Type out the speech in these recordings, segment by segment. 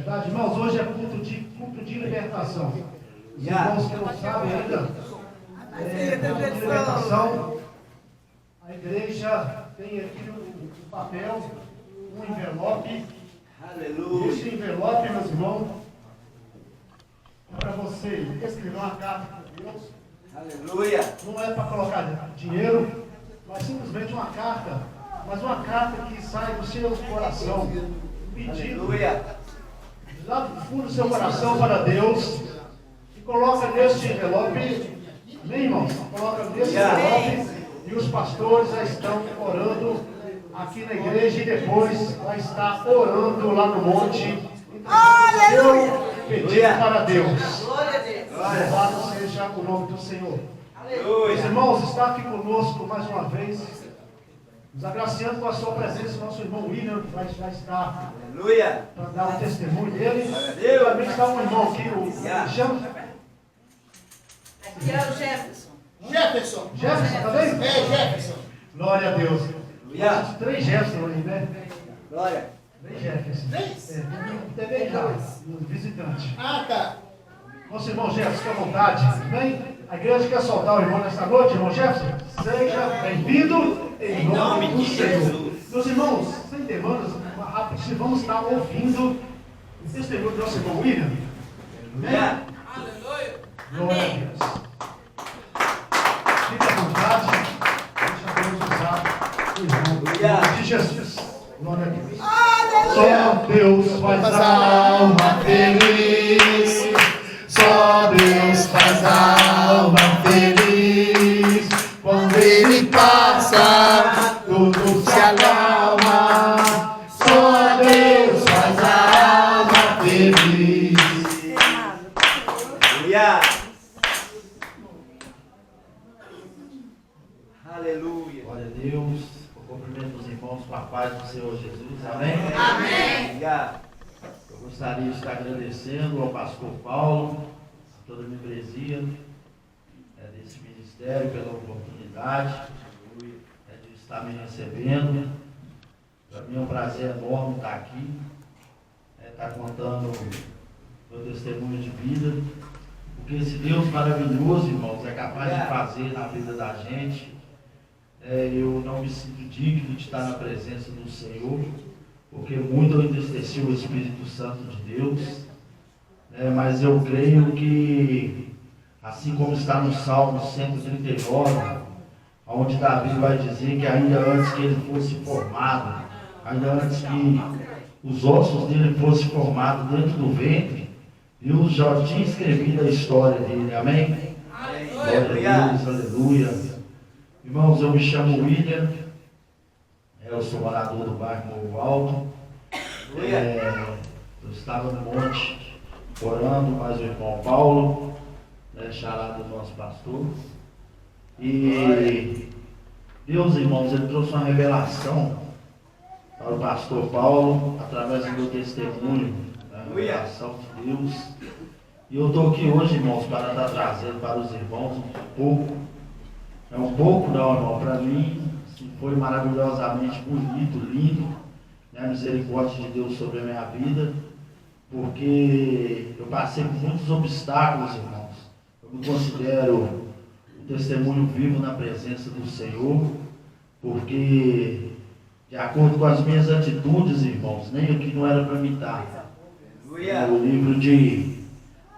Verdade, irmãos, hoje é culto de libertação. Os irmãos que não sabem ainda, culto de libertação, a igreja tem aqui um papel, um envelope. Aleluia. Esse envelope, meus irmãos, é para você escrever uma carta para Deus. Aleluia. Não é para colocar dinheiro, mas simplesmente uma carta, mas uma carta que sai do seu coração, um pedido. Aleluia. Lá do fundo do seu coração para Deus, e coloca neste envelope, amém, irmãos? Coloca neste envelope, e os pastores já estão orando aqui na igreja, e depois vai estar orando lá no monte. Seu pedido para Deus. Louvado seja o nome do Senhor. Meus irmãos, está aqui conosco mais uma vez, nos agraciando com a sua presença, nosso irmão William, que vai já estar para dar o testemunho dele. Também está um irmão aqui, o chama. Aqui é o Jefferson. Jefferson, tá bem? É, Jefferson. Glória a Deus. Temos 3 Jefferson aí, né? Glória. 3 Jefferson. 3? Também já, um visitante. Ah, tá. Nosso irmão Jefferson, fica à vontade. Amém? A igreja quer soltar o irmão nesta noite, irmão Jefferson. Seja bem-vindo em nome do Senhor. Meus irmãos, sem demandas, rápido, vamos estar ouvindo o testemunho do nosso irmão William. Amém? Aleluia. Glória a Deus. Fique à vontade. Deixa Deus usar o irmão. Em nome de Jesus. Glória a Deus. Só Deus faz a alma feliz. Só Deus faz a alma feliz. Quando Ele passa, tudo se acalma. Só Deus faz a alma feliz. Aleluia. Glória a Deus. Eu cumprimento os irmãos com a paz do Senhor Jesus. Amém? Amém. Eu gostaria de estar agradecendo ao pastor Paulo, a toda a membresia desse ministério, pela oportunidade de estar me recebendo. Para mim é um prazer enorme estar aqui, estar contando meu testemunho de vida, porque esse Deus maravilhoso, irmãos, é capaz de fazer na vida da gente. Eu não me sinto digno de estar na presença do Senhor, porque muito eu entristeci o Espírito Santo de Deus, mas eu creio que, assim como está no Salmo 139, onde Davi vai dizer que ainda antes que ele fosse formado, ainda antes que os ossos dele fossem formados dentro do ventre, Deus já tinha escrevido a história dele, amém? Glória a Deus, aleluia. Irmãos, eu me chamo William, eu sou morador do bairro Morro Alto. Eu estava no monte orando, mais o irmão Paulo, charado do nosso pastor. E Deus, irmãos, ele trouxe uma revelação para o pastor Paulo, através do meu testemunho, a revelação de Deus. E eu estou aqui hoje, irmãos, para estar trazendo para os irmãos um pouco não, para mim foi maravilhosamente bonito, lindo, a misericórdia de Deus sobre a minha vida, porque eu passei por muitos obstáculos, irmãos. Eu me considero um testemunho vivo na presença do Senhor, porque de acordo com as minhas atitudes, irmãos, nem aqui não era para me dar. No livro de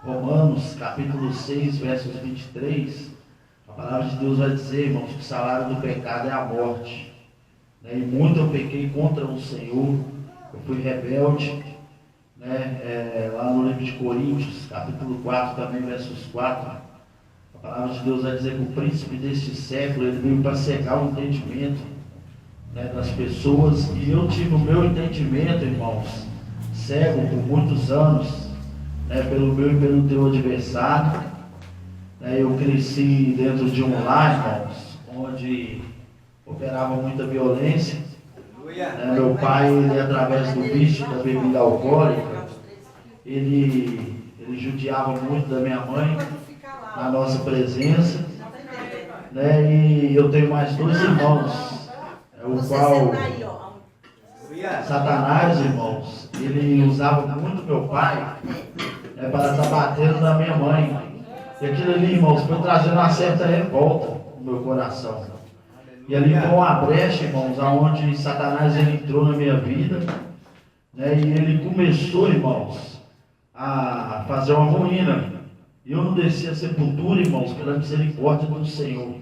Romanos, capítulo 6, versos 23, a palavra de Deus vai dizer, irmãos, que o salário do pecado é a morte. E muito eu pequei contra o Senhor, eu fui rebelde. Lá no livro de Coríntios, capítulo 4, também, versos 4, a palavra de Deus vai dizer que o príncipe deste século, ele veio para cegar o entendimento das pessoas, e eu tive o meu entendimento, irmãos, cego por muitos anos, pelo meu e pelo teu adversário. Eu cresci dentro de um lar, irmãos, onde operava muita violência. Meu pai, ele, através do vício da bebida alcoólica, ele judiava muito da minha mãe, na nossa presença. E eu tenho mais 2 irmãos, o qual Satanás, irmãos, ele usava muito meu pai para estar batendo na minha mãe. E aquilo ali, irmãos, foi trazendo uma certa revolta no meu coração. E ali foi uma brecha, irmãos, aonde Satanás ele entrou na minha vida, né, e ele começou, irmãos, a fazer uma ruína. E eu não desci a sepultura, irmãos, pela misericórdia do Senhor.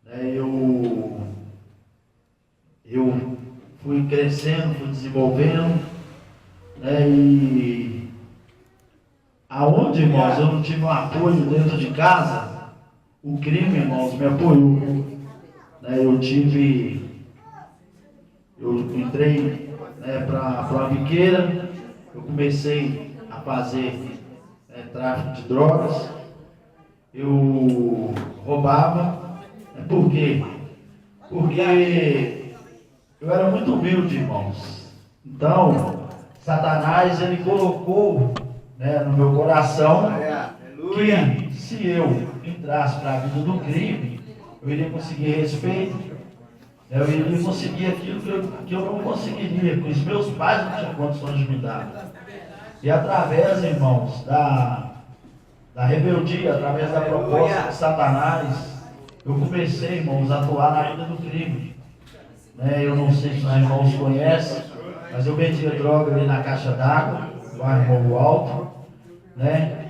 Né, eu fui crescendo, fui desenvolvendo, né, e aonde, irmãos, eu não tive um apoio dentro de casa, o crime, irmãos, me apoiou. Né, eu entrei, né, para uma biqueira, eu comecei a fazer, né, tráfico de drogas, eu roubava. Né, por quê? Porque eu era muito humilde, irmãos. Então, Satanás, ele colocou, né, no meu coração que se eu entrasse para a vida do crime, eu iria conseguir respeito, eu iria conseguir aquilo que eu não conseguiria, que os meus pais não tinham condições de me dar. E através, irmãos, da rebeldia, através da proposta de Satanás, eu comecei, irmãos, a atuar na vida do crime. Né, eu não sei se os irmãos conhecem, mas eu vendia droga ali na caixa d'água, lá em Morro Alto, né?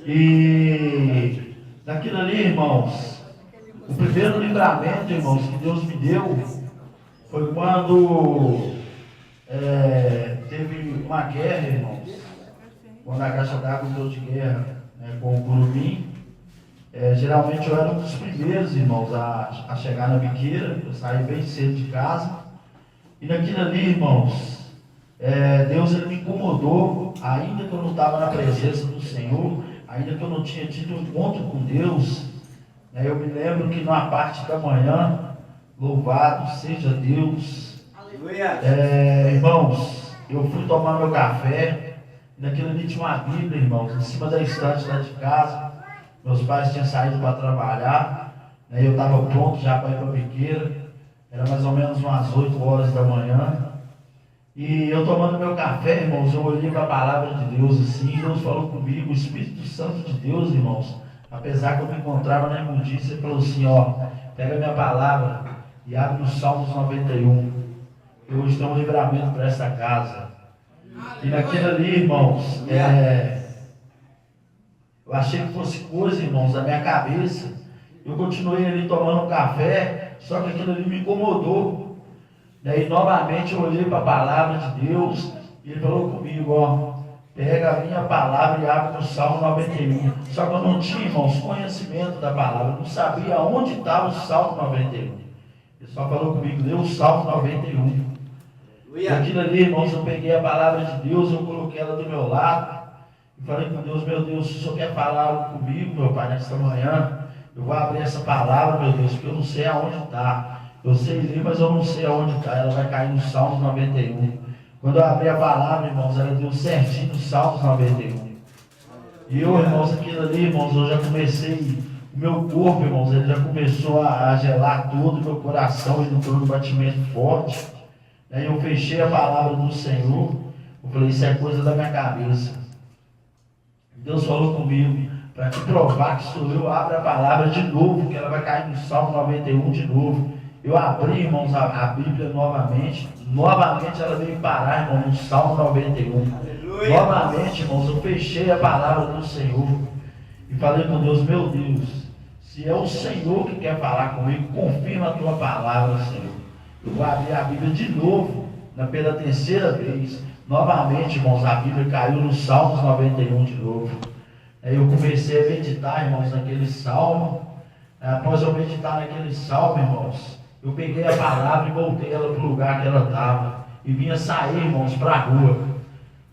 E naquilo ali, irmãos, o primeiro livramento, irmãos, que Deus me deu foi quando teve uma guerra, irmãos, quando a caixa d'água entrou de guerra, né, com o Curumim. Geralmente eu era um dos primeiros, irmãos, a chegar na biqueira. Eu saí bem cedo de casa. E naquilo ali, irmãos, Deus ele me incomodou, ainda que eu não estava na presença do Senhor, ainda que eu não tinha tido um encontro com Deus. Eu me lembro que numa parte da manhã, louvado seja Deus, irmãos, eu fui tomar meu café, e naquilo ali tinha uma Bíblia, irmãos, em cima da estante lá de casa. Meus pais tinham saído para trabalhar, né, eu estava pronto já para ir para a biqueira, era mais ou menos umas 8 horas da manhã, e eu tomando meu café, irmãos, eu olhei para a palavra de Deus assim, e Deus falou comigo, o Espírito Santo de Deus, irmãos, apesar que eu me encontrava na imundícia, ele falou assim, ó, pega minha palavra e abre no Salmos 91, que hoje tem um livramento para essa casa. E naquilo ali, irmãos, eu achei que fosse coisa, irmãos, da minha cabeça. Eu continuei ali tomando um café, só que aquilo ali me incomodou. Daí novamente eu olhei para a palavra de Deus e ele falou comigo, ó, pega a minha palavra e abre no Salmo 91. Só que eu não tinha, irmãos, conhecimento da palavra, eu não sabia onde estava o Salmo 91. Ele só falou comigo, lê o Salmo 91. E aquilo ali, irmãos, eu peguei a palavra de Deus, eu coloquei ela do meu lado. E falei com Deus, meu Deus, se o Senhor quer falar algo comigo, meu Pai, nesta manhã, eu vou abrir essa palavra, meu Deus, porque eu não sei aonde está. Eu sei ler, mas eu não sei aonde está. Ela vai cair no Salmos 91. Quando eu abri a palavra, irmãos, ela deu certinho no Salmos 91. E eu, irmãos, aquilo ali, irmãos, eu já comecei, o meu corpo, irmãos, ele já começou a gelar todo, meu coração, ele entrou no batimento forte. Aí eu fechei a palavra do Senhor, eu falei, isso é coisa da minha cabeça. Deus falou comigo, para te provar que sou eu, abre a palavra de novo, que ela vai cair no Salmo 91 de novo. Eu abri, irmãos, a Bíblia novamente ela veio parar, irmão, no Salmo 91. Aleluia. Novamente, irmãos, eu fechei a palavra do Senhor e falei com Deus, meu Deus, se é o Senhor que quer falar comigo, confirma a tua palavra, Senhor. Eu vou abrir a Bíblia de novo, pela terceira vez. Novamente, irmãos, a Bíblia caiu no Salmos 91 de novo. Aí eu comecei a meditar, irmãos, naquele salmo. Após eu meditar naquele salmo, irmãos, eu peguei a palavra e voltei ela para o lugar que ela estava. E vinha sair, irmãos, para a rua.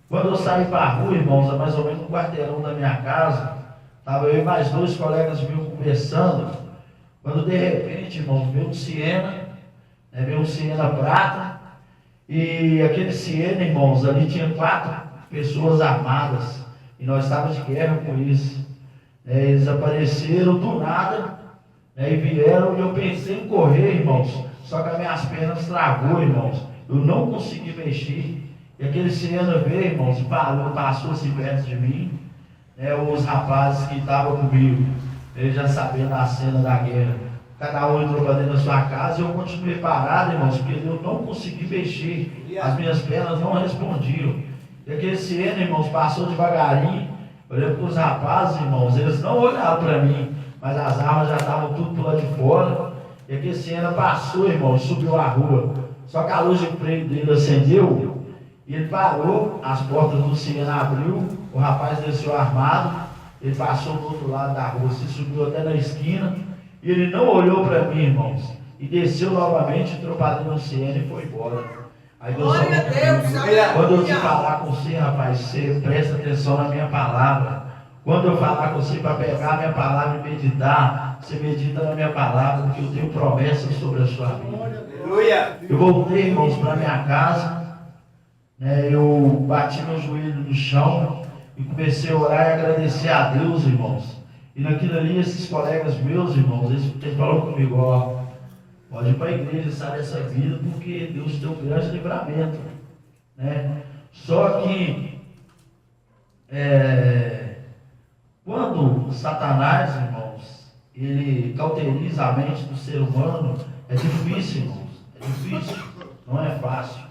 Quando eu saí para a rua, irmãos, a mais ou menos um quarteirão da minha casa, estava eu e mais 2 colegas meus conversando. Quando de repente, irmãos, veio um Siena prata. E aquele Siena, irmãos, ali tinha 4 pessoas armadas. E nós estávamos de guerra com isso. Eles apareceram do nada, e vieram, e eu pensei em correr, irmãos. Só que as minhas pernas travou, irmãos. Eu não consegui mexer. E aquele Siena veio, irmãos, e passou assim perto de mim, né, os rapazes que estavam comigo, eles já sabiam da cena da guerra. Cada um entrou para dentro da sua casa e eu continuei parado, irmãos, porque eu não consegui mexer, as minhas pernas não respondiam. E aquele Siena, irmãos, passou devagarinho, olhando para os rapazes, irmãos, eles não olharam para mim, mas as armas já estavam tudo por lá de fora. E aquele Siena passou, irmãos, subiu a rua. Só que a luz de freio dele acendeu e ele parou, as portas do Siena abriu, o rapaz desceu armado, ele passou do outro lado da rua, se subiu até na esquina, e ele não olhou para mim, irmãos, e desceu novamente, entrou para dentro do Siena e foi embora. Aí Deus falou comigo, quando eu te falar com você, rapaz, você presta atenção na minha palavra. Quando eu falar com você para pegar a minha palavra e meditar, você medita na minha palavra, porque eu tenho promessas sobre a sua vida. Eu voltei, irmãos, para minha casa, né, eu bati meu joelho no chão e comecei a orar e agradecer a Deus, irmãos. E naquilo ali, esses colegas meus, irmãos, eles falaram comigo, ó, pode ir para a igreja, sai dessa vida, porque Deus tem um grande livramento, né? Só que quando Satanás, irmãos, ele cauteriza a mente do ser humano, é difícil, irmãos, é difícil, não é fácil.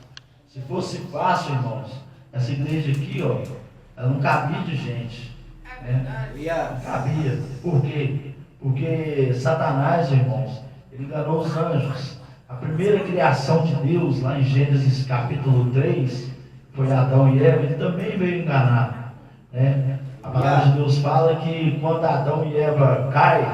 Se fosse fácil, irmãos, essa igreja aqui, ó, ela não cabia de gente, né? Não cabia. Por quê? Porque Satanás, irmãos, ele enganou os anjos. A primeira criação de Deus, lá em Gênesis capítulo 3, foi Adão e Eva, ele também veio enganar, né? A palavra de Deus fala que quando Adão e Eva caem,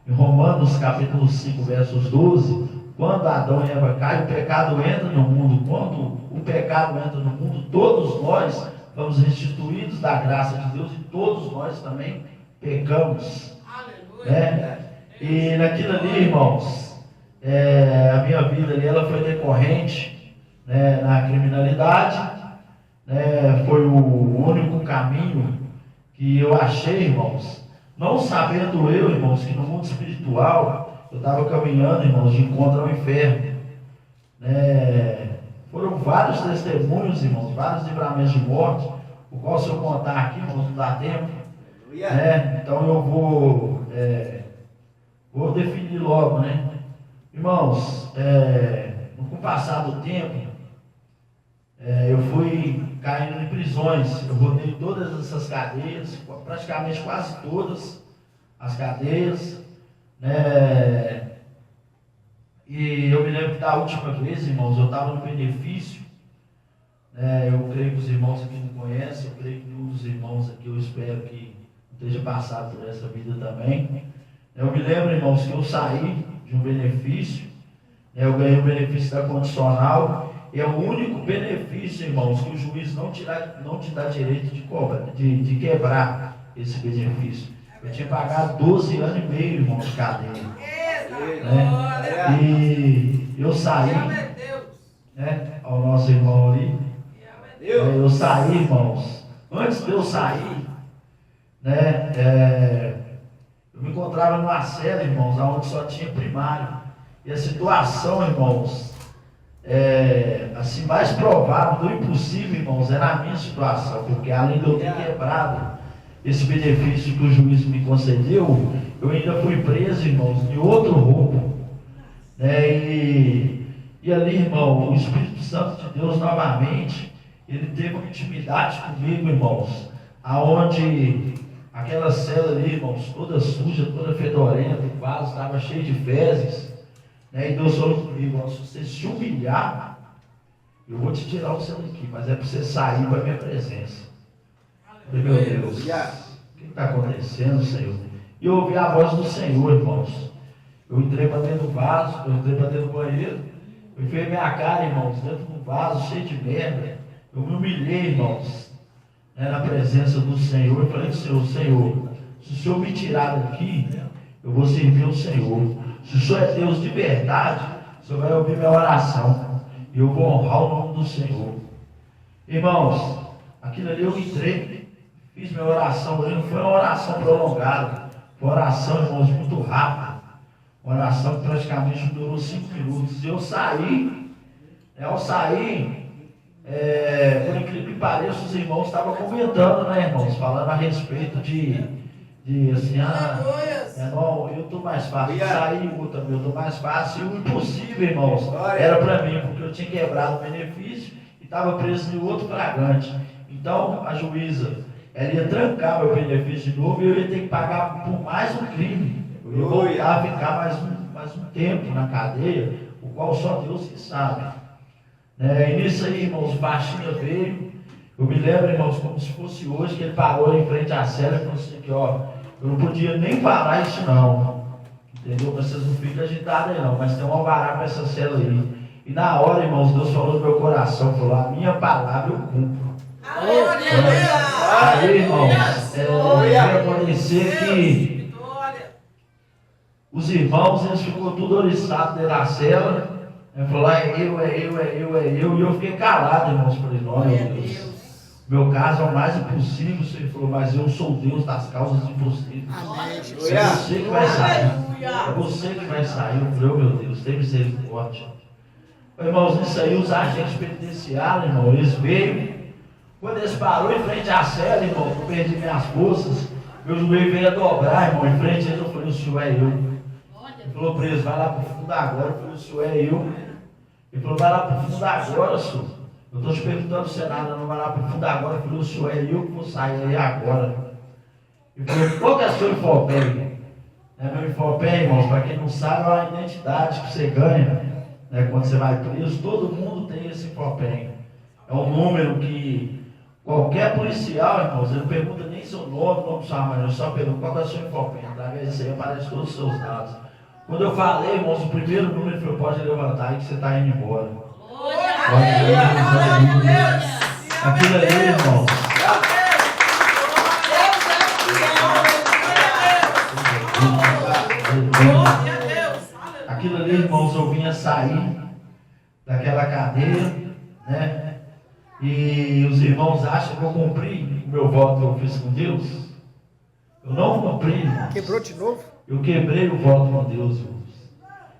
em Romanos capítulo 5, versos 12, quando Adão e Eva caem, o pecado entra no mundo. Quando o pecado entra no mundo, todos nós fomos restituídos da graça de Deus e todos nós também pecamos. Né? E naquilo ali, irmãos, a minha vida ali, ela foi decorrente, né, na criminalidade, né, foi o único caminho que eu achei, irmãos, não sabendo eu, irmãos, que no mundo espiritual eu estava caminhando, irmãos, de encontro ao inferno, né? Foram vários testemunhos, irmãos, vários livramentos de morte, o qual, se eu contar aqui, irmãos, não dá tempo, né? Então eu vou definir logo, né? Irmãos, com o passar do tempo, eu fui caindo em prisões. Eu rodei todas essas cadeias, praticamente quase todas as cadeias, né? E eu me lembro que da última vez, irmãos, eu estava no benefício, né? Eu creio que os irmãos aqui não conhecem, eu creio que um dos irmãos aqui, eu espero que esteja passado por essa vida também. Eu me lembro, irmãos, que eu saí de um benefício, né? Eu ganhei o benefício da condicional. É o único benefício, irmãos, que o juiz não te dá direito de quebrar esse benefício. Eu tinha pagado 12 anos e meio, irmãos, de cadeia. Né? E eu saí, né, ao nosso irmão ali. Eu saí, irmãos. Antes de eu sair, né, eu me encontrava numa cela, irmãos, onde só tinha primário. E a situação, irmãos, assim, mais provável do impossível, irmãos, era a minha situação, porque além de eu ter quebrado esse benefício que o juiz me concedeu, eu ainda fui preso, irmãos, de outro roubo, né? E ali, irmão, o Espírito Santo de Deus novamente, ele teve uma intimidade comigo, irmãos, aonde aquela cela ali, irmãos, toda suja, toda fedorenta, o vaso estava cheio de fezes, né? E Deus falou comigo, se você se humilhar, eu vou te tirar o céu daqui, mas é para você sair para a minha presença. Eu falei, meu Deus, o que está acontecendo, Senhor? E eu ouvi a voz do Senhor, irmãos. Eu entrei para dentro do vaso, eu entrei para dentro do banheiro, eu enfiei minha cara, irmãos, dentro do vaso, cheio de merda. Eu me humilhei, irmãos, né, na presença do Senhor. Eu falei, Senhor, se o Senhor me tirar daqui, eu vou servir o Senhor. Se o Senhor é Deus de verdade, o Senhor vai ouvir minha oração. E eu vou honrar o nome do Senhor. Irmãos, aquilo ali eu entrei, fiz minha oração, não foi uma oração prolongada, foi uma oração, irmãos, muito rápida. Uma oração que praticamente durou 5 minutos. E eu saí, ao sair, por incrível que pareça, os irmãos estavam comentando, né, irmãos? Falando a respeito de assim, irmão, eu estou mais fácil de sair, o outro eu estou mais fácil. E o impossível, irmãos, era para mim, porque eu tinha quebrado o benefício e estava preso em outro flagrante. Então, a juíza, ela ia trancar meu benefício de novo e eu ia ter que pagar por mais um crime. Eu ia voltar a ficar mais um tempo na cadeia, o qual só Deus que sabe. E nisso aí, irmãos, o baixinho veio. Eu me lembro, irmãos, como se fosse hoje, que ele parou em frente à cela e falou assim, que, ó, eu não podia nem falar isso não, entendeu? Vocês não ficam agitados aí não, mas tem um alvará para essa cela aí. E na hora, irmãos, Deus falou no meu coração, falou, a minha palavra eu cumpro. Aí, irmãos, eu quero agradecer que os irmãos, eles ficou tudo oriçado dentro da cela. Ele falou, é eu. E eu fiquei calado, irmãos, falei, glória a Deus. Meu caso é o mais impossível, Senhor falou, mas eu sou o Deus das causas impossíveis. É você que vai sair. É você que vai sair. Eu falei, meu Deus, tem misericórdia. Irmãos, nisso aí, os agentes penitenciários, irmão, eles veio. Quando eles pararam em frente à cela, irmão, eu perdi minhas forças. Meu joelho veio a dobrar, irmão, em frente a eles. Eu falei, o senhor é eu. Ele falou, preso, vai lá para o fundo agora. Eu falei, o senhor é eu. Ele falou, vai lá para o fundo agora, senhor. Eu estou te perguntando se nada, não vai lá para o fundo agora. Eu falei, o senhor é eu que vou sair aí agora. Ele falou, qual que é a sua infopé? Meu infopé, irmãos, para quem não sabe, é uma identidade que você ganha, quando você vai preso. Todo mundo tem esse infopé. É um número que qualquer policial, irmãos, ele não pergunta nem seu nome, o nome da sua mãe, ele só pergunta qual que é a sua infopé. Através disso aí aparece todos os seus dados. Quando eu falei, irmãos, o primeiro número foi, pode levantar e que você está indo embora. Aquilo ali, irmãos. Aquilo ali, irmãos, eu vinha sair daquela cadeia, né? E os irmãos acham que eu cumpri o meu voto que eu fiz com Deus. Eu não cumpri, irmãos. Quebrou de novo? Eu quebrei o voto com Deus, irmãos.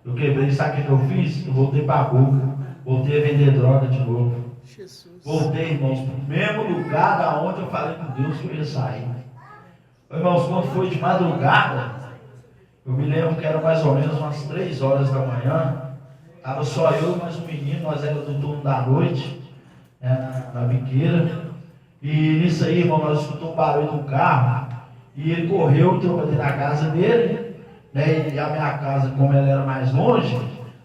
Eu quebrei, sabe o que eu fiz? Eu voltei para a boca. Voltei a vender droga de novo. Jesus. Voltei, irmãos, para o mesmo lugar da onde eu falei com Deus que eu ia sair. Irmãos, quando foi de madrugada, eu me lembro que era mais ou menos umas 3 horas da manhã. Estava só eu e mais um menino, nós éramos do turno da noite, na biqueira. E nisso aí, irmão, nós escutamos um barulho do carro. E ele correu, entrou para dentro da casa dele, e a minha casa, como ela era mais longe,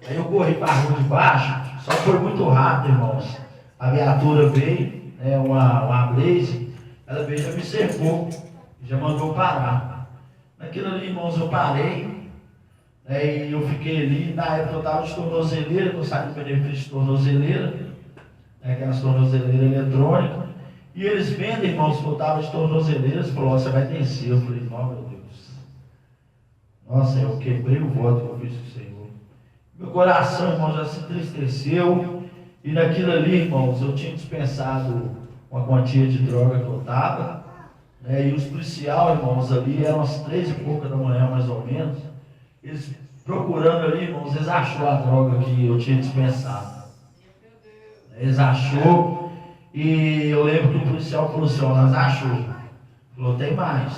aí eu corri para a rua de baixo. Só foi muito rápido, irmãos. A viatura veio, uma Blaze, ela veio e já me cercou, já mandou parar. Naquilo ali, irmãos, eu parei, e eu fiquei ali. Na época eu estava de tornozeleira, que eu saí do benefício de tornozeleira, aquelas tornozeleiras eletrônicas. E eles vendem, irmãos, que eu estava de tornozeleira, eles falaram, você vai descer. Eu falei, não, meu Deus. Nossa, eu quebrei o voto que eu fiz com o Senhor. Meu coração, irmão, já se entristeceu. E naquilo ali, irmãos, eu tinha dispensado uma quantia de droga que eu estava. E os policiais, irmãos, ali eram as 3 e pouca da manhã, mais ou menos. Eles procurando ali, irmãos, eles acharam a droga que eu tinha dispensado. Eles acharam. E eu lembro que o policial falou assim, nós achou. Falou, tem mais.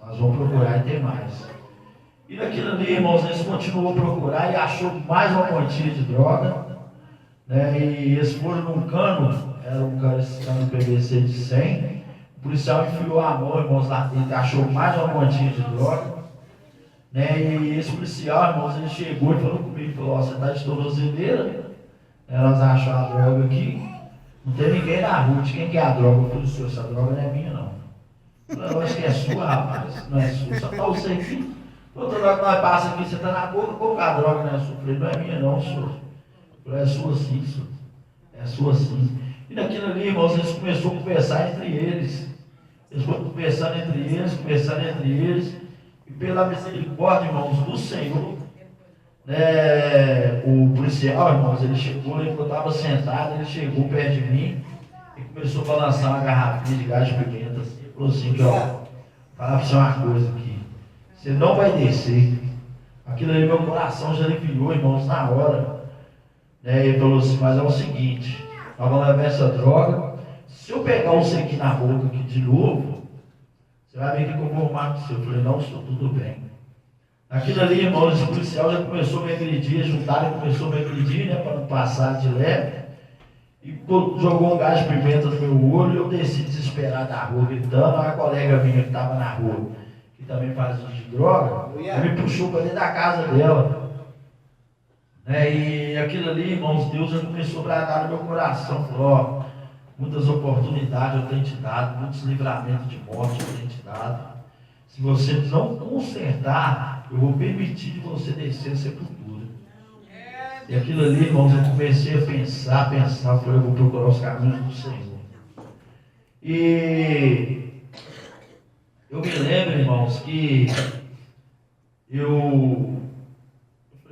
Nós vamos procurar e tem mais. E naquilo ali, irmãos, eles continuou a procurar e achou mais uma quantia de droga. E eles foram num cano, era um cano PVC de 100. O policial enfiou a mão, irmãos, lá dentro e achou mais uma quantia de droga. E esse policial, irmãos, ele chegou e falou comigo, falou, você está de tornozeleira? Nós achamos a droga aqui. Não tem ninguém na rua, de quem que é a droga? Eu falei, senhor, essa droga não é minha, não. Eu acho que é sua, rapaz. Não é sua, só está você aqui. Toda hora que nós passamos aqui, você está na boca, qual que a droga não é sua? Eu falei, não é minha, não, senhor. Eu falei, é sua sim, senhor. É sua sim. E naquilo ali, irmãos, eles começaram a conversar entre eles. Eles foram conversando entre eles. E pela misericórdia, irmãos, do Senhor, o policial, irmãos, ele chegou, eu estava sentado, ele chegou perto de mim e começou a balançar uma garrafinha de gás de pimenta. Ele falou assim, falar para você uma coisa aqui, você não vai descer. Aquilo ali, meu coração já aliviou, irmãos, na hora. Ele falou assim, mas é o seguinte, nós vamos levar essa droga. Se eu pegar você aqui na boca aqui de novo, você vai ver que eu vou arrumar com você. Eu falei, não, senhor, tudo bem. Aquilo ali, irmãos, esse policial já começou a me agredir, juntaram e começou a me agredir, né, para não passar de leve. E jogou um gás de pimenta no meu olho, e eu desci desesperado da rua, gritando. A colega minha que estava na rua, que também fazia de droga, ela me puxou para dentro da casa dela. E aquilo ali, irmãos, Deus já começou a bradar no meu coração. Falou, ó, muitas oportunidades eu tenho te dado, muitos livramentos de morte eu tenho te dado. Se você não consertar, eu vou permitir de você descer a sepultura. E aquilo ali, irmãos, eu comecei a pensar, eu falei, eu vou procurar os caminhos do Senhor. E eu me lembro, irmãos, que eu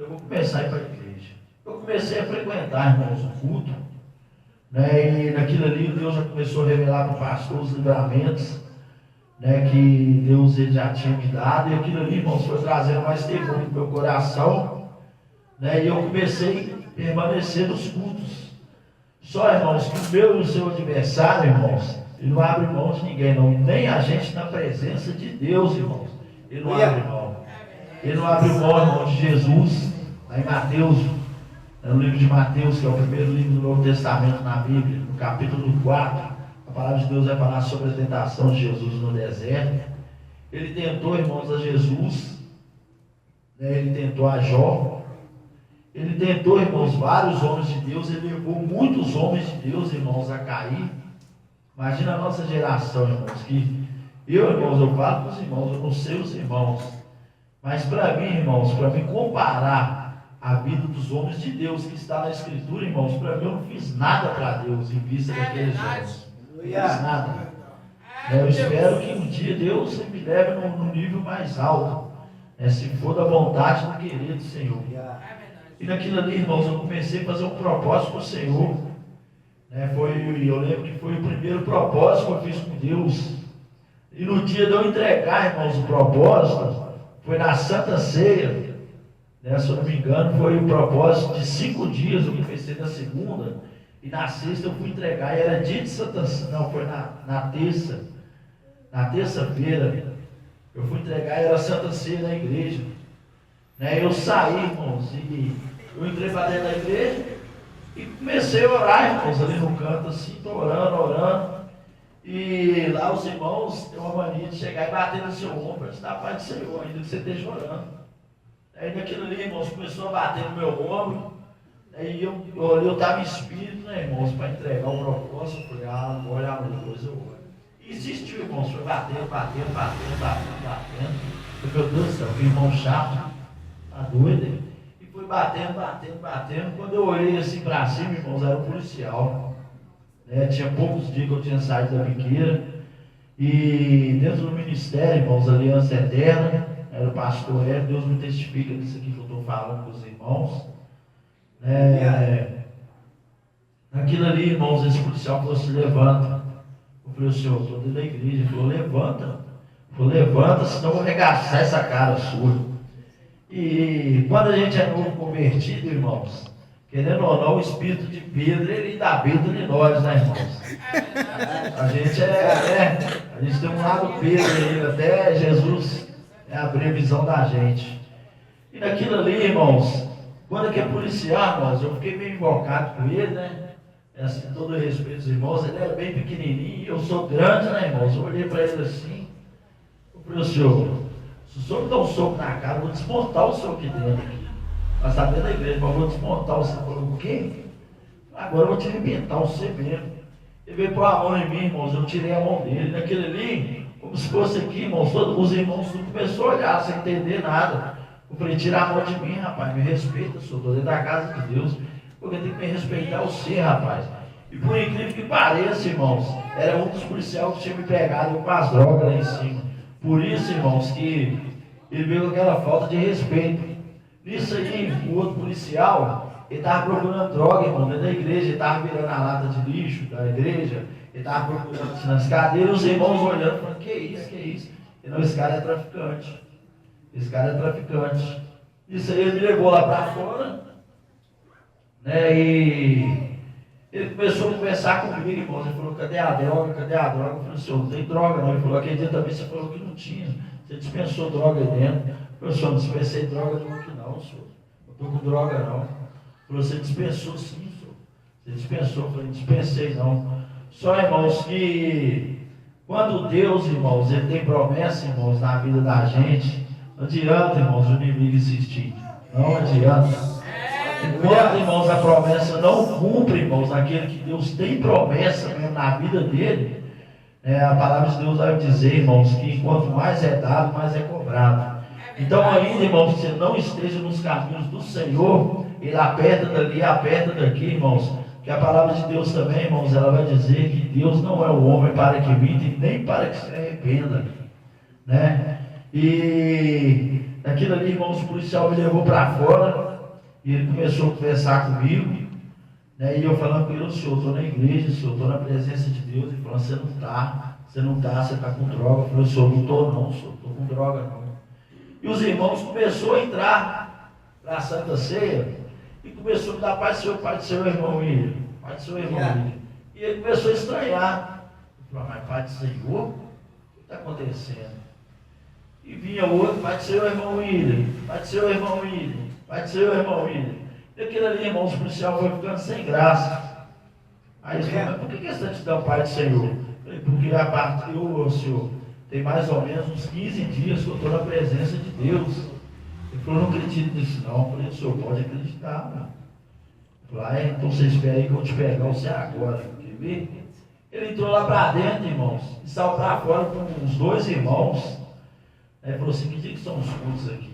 vou começar a ir para a igreja. Eu comecei a frequentar, irmãos, o culto, né? E naquilo ali Deus já começou a revelar para o pastor os livramentos, né, que Deus ele já tinha me dado. E aquilo ali, irmãos, foi trazendo mais temor no meu coração, né? E eu comecei a permanecer nos cultos. Só, irmãos, que o meu e o seu adversário, irmãos, ele não abre mão de ninguém, não. Nem a gente na presença de Deus, irmãos, ele não abre mão. Ele não abre mão, irmão, de Jesus. Lá em Mateus, no livro de Mateus, que é o primeiro livro do Novo Testamento na Bíblia, no capítulo 4, a palavra de Deus vai falar sobre a tentação de Jesus no deserto. Ele tentou, irmãos, a Jesus, né? Ele tentou a Jó, ele tentou, irmãos, vários homens de Deus, ele levou muitos homens de Deus, irmãos, a cair. Imagina a nossa geração, irmãos, que irmãos, eu falo para os irmãos, eu não sei os irmãos, mas para mim, irmãos, para me comparar a vida dos homens de Deus que está na Escritura, irmãos, para mim eu não fiz nada para Deus em vista daqueles homens. Não fiz nada. Eu espero que um dia Deus me leve num nível mais alto, né, se for da vontade do querer do Senhor. E naquilo ali, irmãos, eu comecei a fazer um propósito para o Senhor. Né, eu lembro que foi o primeiro propósito que eu fiz com Deus. E no dia de eu entregar, irmãos, o propósito, foi na Santa Ceia, né, se eu não me engano, foi o propósito de 5 dias, eu comecei na segunda, e na sexta eu fui entregar, e era dia de Santa Ceia, não, foi na terça-feira, eu fui entregar, e era Santa Ceia na igreja. Né, eu saí, irmãos, e eu entrei para dentro da igreja, e comecei a orar, irmãos, ali no canto, assim, estou orando. E lá os irmãos têm uma mania de chegar e bater no seu ombro, antes da paz do Senhor, ainda que você esteja orando. Aí naquilo ali, irmãos, começou a bater no meu ombro. Aí eu estava em espírito, né, irmãos, para entregar o propósito. Eu falei, agora depois eu oro. E insistiu, irmãos, foi batendo. Eu falei, meu Deus do céu, que irmão chato, tá doido, hein? E foi batendo. Quando eu olhei assim para cima, irmãos, era um policial. Tinha poucos dias que eu tinha saído da biqueira, e dentro do ministério, irmãos, Aliança Eterna, era o pastor Deus me testifica disso aqui que eu estou falando com os irmãos. Naquilo ali, irmãos, esse policial falou assim, levanta. Eu falei, senhor, estou dentro da igreja. Ele falou, levanta. Eu falei, levanta, senão eu vou arregaçar essa cara sua. E quando a gente é novo convertido, irmãos, querendo ou não, o espírito de Pedro, ele ainda habita em nós, né, irmãos? A gente a gente tem um lado Pedro aí, até Jesus abrir a visão da gente. E naquilo ali, irmãos, quando aquele policial, irmãos, eu fiquei meio invocado com ele, né? Assim, todo respeito dos irmãos, ele era bem pequenininho, eu sou grande, né, irmãos? Eu olhei para ele assim, eu falei, senhor, se o senhor me dá um soco na cara, eu vou desmontar o senhor aqui dentro. Nós estávamos dentro da igreja, mas eu vou desmontar você. Ele falou, o quê? Agora eu vou te arrebentar você mesmo. Ele veio pôr a mão em mim, irmãos, eu tirei a mão dele. Naquele ali, como se fosse aqui, irmãos, todos os irmãos tudo começou a olhar sem entender nada. Eu falei, tira a mão de mim, rapaz, me respeita, senhor, estou dentro da casa de Deus, porque tem que me respeitar você, rapaz. E por incrível que pareça, irmãos, era um dos policiais que tinha me pegado com as drogas lá em cima. Por isso, irmãos, que ele veio com aquela falta de respeito. Nisso aí, o outro policial, ele estava procurando droga, irmão, dentro da igreja, ele estava virando a lata de lixo da igreja, ele estava procurando assim, nas cadeiras, os irmãos olhando, falando, que isso? E não, esse cara é traficante. Isso aí ele me levou lá para fora, né, e Ele começou a conversar comigo, irmãos. Ele falou, cadê a droga? Cadê a droga? Eu falei, senhor, não tem droga não. Ele falou, aquele dia também você falou que não tinha. Você dispensou droga aí dentro. Eu falei, senhor, não dispensei droga nenhuma aqui não, senhor. Não estou com droga não. Ele falou, você dispensou sim, senhor. Você dispensou. Eu falei, não dispensei não. Só, irmãos, que quando Deus, irmãos, Ele tem promessa, irmãos, na vida da gente, não adianta, irmãos, o inimigo insistir. Não adianta. Enquanto, irmãos, a promessa não cumpre, irmãos, aquele que Deus tem promessa mesmo na vida dele, a palavra de Deus vai dizer, irmãos, que quanto mais é dado, mais é cobrado. Então, ainda, irmãos, que você não esteja nos caminhos do Senhor, Ele aperta dali, aperta daqui, irmãos, que a palavra de Deus também, irmãos, ela vai dizer que Deus não é o homem para que minta, nem para que se arrependa, né? E aquilo ali, irmãos, o policial me levou para fora. E ele começou a conversar comigo, né? E eu falando com ele, senhor, estou na igreja, senhor, estou na presença de Deus. Ele falou, você está com droga. Eu falei, senhor, não estou não, senhor, estou com droga não. E os irmãos começaram a entrar para a Santa Ceia e começou a me dar pai do seu irmão William, pai do seu irmão William. E ele começou a estranhar. Eu falei, mas pai do Senhor, o que está acontecendo? E vinha o outro, pai do seu irmão William, pai do seu irmão William. Vai dizer, irmão William. E aquele ali, irmão, os policiais foi ficando sem graça. Aí eles falaram, mas por que você está te dando pai do Senhor? Eu falei, porque a partir do Senhor, tem mais ou menos uns 15 dias que eu estou na presença de Deus. Ele falou, não acredito nisso não. Eu falei, o senhor pode acreditar, mano. Ele falou, então você espera aí que eu vou te pegar você agora. Quer ver? Ele entrou lá para dentro, irmãos, e saiu para fora com uns 2 irmãos. Aí falou assim, que dia que são os cultos aqui?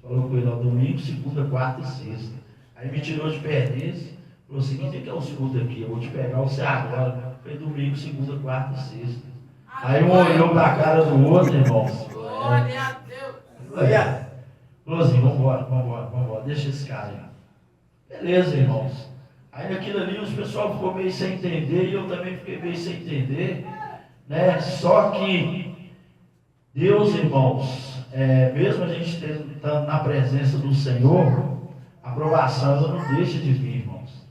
Falou com ele, domingo, segunda, quarta e sexta. Aí me tirou de perdiz, falou assim, que dia que é o culto aqui? Eu vou te pegar você agora. Foi domingo, segunda, quarta e sexta. Aí um olhou para a cara do outro, irmãos. Glória a Deus. Falou assim, vambora, deixa esse cara aí. Beleza, irmãos. Aí naquilo ali os pessoal ficou meio sem entender e eu também fiquei meio sem entender, né? Só que Deus, irmãos, mesmo a gente estando na presença do Senhor, a aprovação ela não deixa de vir, irmãos.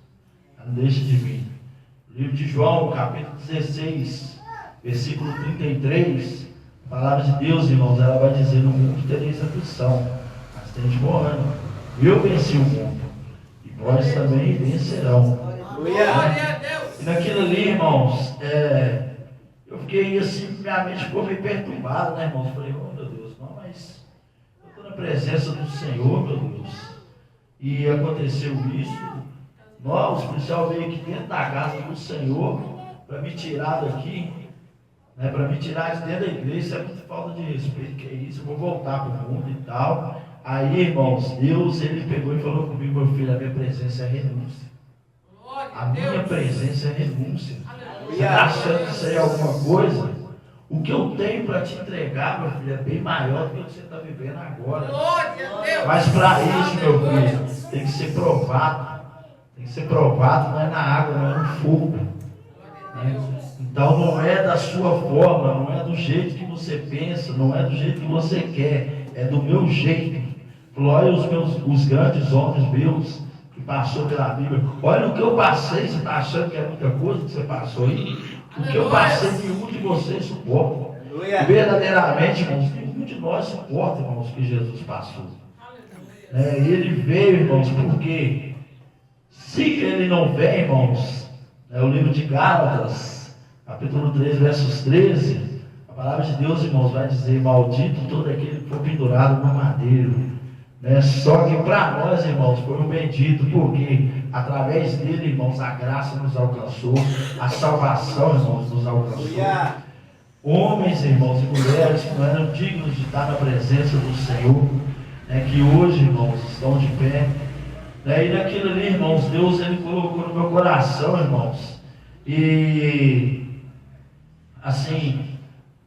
Ela não deixa de vir. O livro de João, capítulo 16, versículo 33, a palavra de Deus, irmãos, ela vai dizer, no mundo tereis aflição, mas tem de bom ânimo. Eu venci o mundo, e vós também vencerão. Glória a Deus. E naquilo ali, irmãos, eu fiquei assim, minha mente ficou meio perturbada, né, irmãos? Eu falei, oh meu Deus, não, mas eu estou na presença do Senhor, meu Deus. E aconteceu isso. Nós, o policial veio aqui dentro da casa do Senhor para me tirar daqui, né, para me tirar de dentro da igreja. Isso é muita falta de respeito, que é isso, eu vou voltar para o mundo e tal. Aí, irmãos, Deus, ele pegou e falou comigo, meu filho, a minha presença é renúncia. A minha presença é renúncia. Você está achando que isso aí é alguma coisa? O que eu tenho para te entregar, meu filho, é bem maior do que o que você está vivendo agora. Glória a Deus. Mas para isso, meu filho, tem que ser provado. Tem que ser provado, não é na água, não é no fogo. Né? Então não é da sua forma, não é do jeito que você pensa, não é do jeito que você quer, é do meu jeito. Olha os grandes homens meus que passou pela Bíblia. Olha o que eu passei, você está achando que é muita coisa que você passou aí? O que eu passei, nenhum de vocês suporta. E verdadeiramente, irmãos, nenhum de nós suporta, irmãos, o que Jesus passou. Ele veio, irmãos, porque se ele não vem, irmãos, o livro de Gálatas, capítulo 3, versos 13, a palavra de Deus, irmãos, vai dizer, maldito todo aquele que for pendurado no madeiro. Só que para nós, irmãos, foi um bendito, porque através dele, irmãos, a graça nos alcançou, a salvação, irmãos, nos alcançou. Homens, irmãos, e mulheres que não eram dignos de estar na presença do Senhor, que hoje, irmãos, estão de pé. E naquilo ali, irmãos, Deus, ele colocou no meu coração, irmãos. E assim,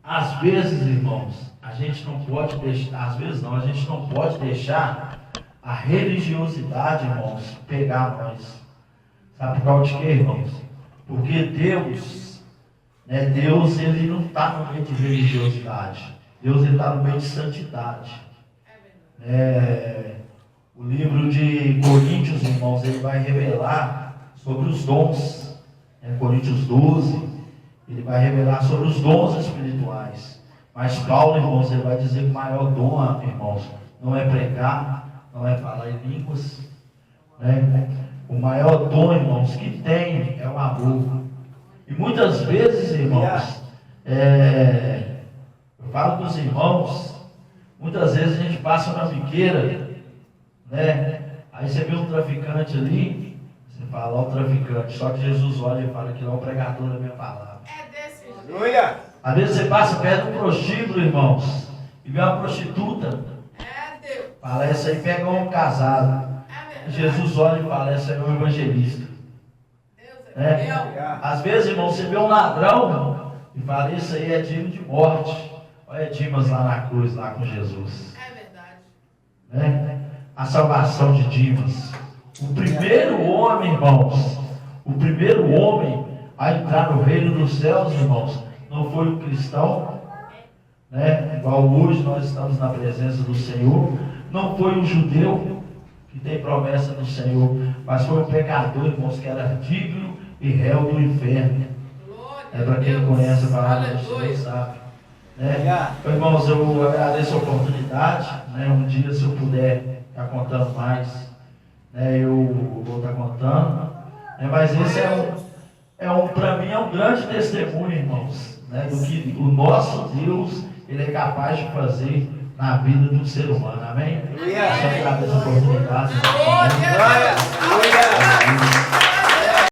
às vezes, irmãos, a gente não pode deixar, às vezes não, a gente não pode deixar a religiosidade, irmãos, pegar nós. Sabe por causa de quê, irmãos? Porque Deus, Deus, ele não está no meio de religiosidade. Deus, ele está no meio de santidade. O livro de Coríntios, irmãos, ele vai revelar sobre os dons. Em Coríntios 12, ele vai revelar sobre os dons espirituais. Mas Paulo, irmãos, ele vai dizer que o maior dom, irmãos, não é pregar, não é falar em línguas, né? O maior dom, irmãos, que tem é o amor. E muitas vezes, irmãos, eu falo com os irmãos, muitas vezes a gente passa na biqueira, né? Aí você vê um traficante ali, você fala, ó, o traficante, só que Jesus olha e fala que não é o pregador da minha palavra. É desse jeito. Aleluia. Às vezes você passa perto de um prostíbulo, irmãos, e vê uma prostituta, É Deus. fala, essa aí pega um casado. É E verdade. Jesus olha e fala, essa é um evangelista. Deus É. é fiel. Às vezes, irmão, você vê um ladrão e fala, isso aí é digno de morte. Olha Dimas lá na cruz, lá com Jesus. É verdade. Né? A salvação de Dimas. O primeiro homem, irmãos, o primeiro homem a entrar no reino dos céus, irmãos, não foi o cristão, né? Igual hoje nós estamos na presença do Senhor, não foi o judeu que tem promessa do Senhor, mas foi o pecador, irmãos, que era digno e réu do inferno. Glória É para quem a Deus. conhece a palavra do Senhor, Aleluia. sabe? Né? Então, irmãos, eu agradeço a oportunidade, né? Um dia, se eu puder estar contando mais, né? Eu vou estar contando, né? Mas esse para mim é um grande testemunho, irmãos, né? Do que o nosso Deus, ele é capaz de fazer na vida do ser humano, amém? Aleluia. Eu agradeço a oportunidade. Glória a Deus. Aleluia.